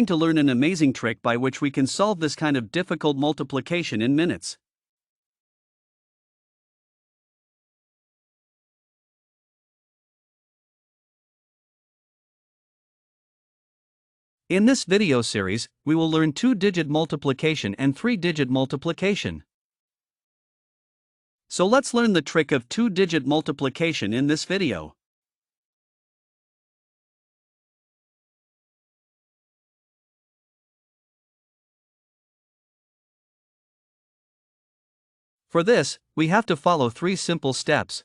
going to learn an amazing trick by which we can solve this kind of difficult multiplication in minutes. In this video series, we will learn 2-digit multiplication and 3-digit multiplication. So let's learn the trick of 2-digit multiplication in this video. For this, we have to follow 3 simple steps.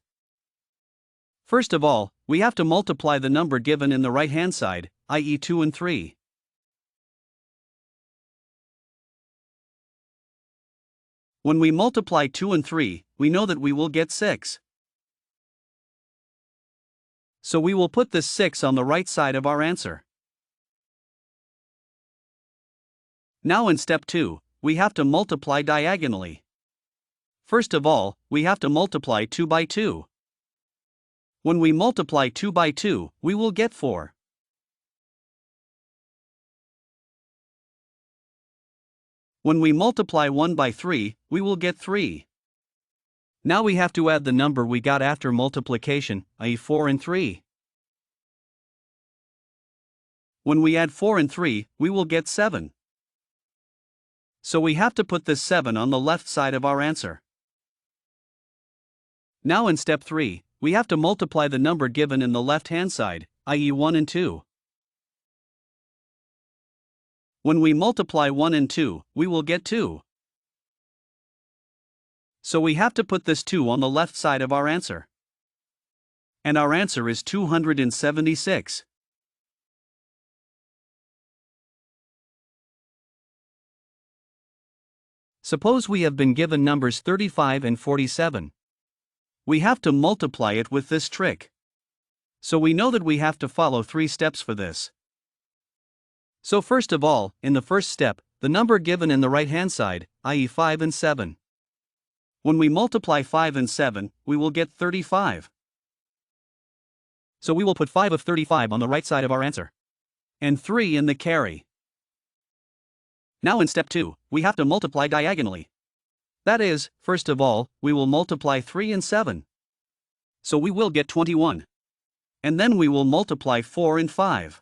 First of all, we have to multiply the number given in the right-hand side, i.e. 2 and 3. When we multiply 2 and 3, we know that we will get 6. So we will put this 6 on the right side of our answer. Now in step 2, we have to multiply diagonally. First of all, we have to multiply 2 by 2. When we multiply 2 by 2, we will get 4. When we multiply 1 by 3, we will get 3. Now we have to add the number we got after multiplication, i.e. 4 and 3. When we add 4 and 3, we will get 7. So we have to put this 7 on the left side of our answer. Now in step 3, we have to multiply the number given in the left-hand side, i.e. 1 and 2. When we multiply 1 and 2, we will get 2. So we have to put this 2 on the left side of our answer. And our answer is 276. Suppose we have been given numbers 35 and 47. We have to multiply it with this trick. So we know that we have to follow 3 steps for this. So first of all, in the first step, the number given in the right-hand side, i.e. 5 and 7. When we multiply 5 and 7, we will get 35. So we will put 5 of 35 on the right side of our answer. And 3 in the carry. Now in step 2, we have to multiply diagonally. That is, first of all, we will multiply 3 and 7. So we will get 21. And then we will multiply 4 and 5.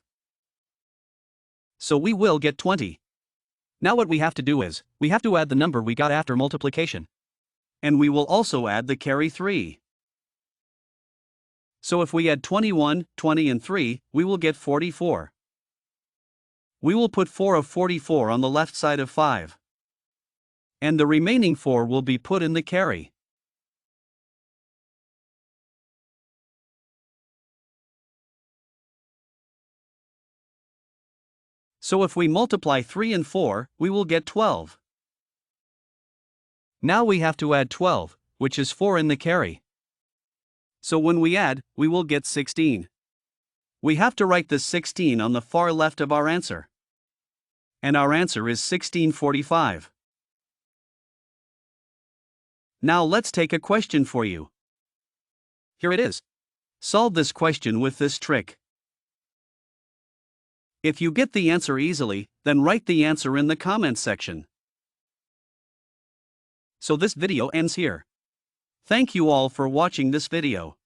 So we will get 20. Now what we have to do is, we have to add the number we got after multiplication. And we will also add the carry 3. So if we add 21, 20 and 3, we will get 44. We will put 4 of 44 on the left side of 5. And the remaining 4 will be put in the carry. So if we multiply 3 and 4, we will get 12. Now we have to add 12, which is 4 in the carry. So when we add, we will get 16. We have to write the 16 on the far left of our answer. And our answer is 1645. Now let's take a question for you. Here it is. Solve this question with this trick. If you get the answer easily, then write the answer in the comments section. So this video ends here. Thank you all for watching this video.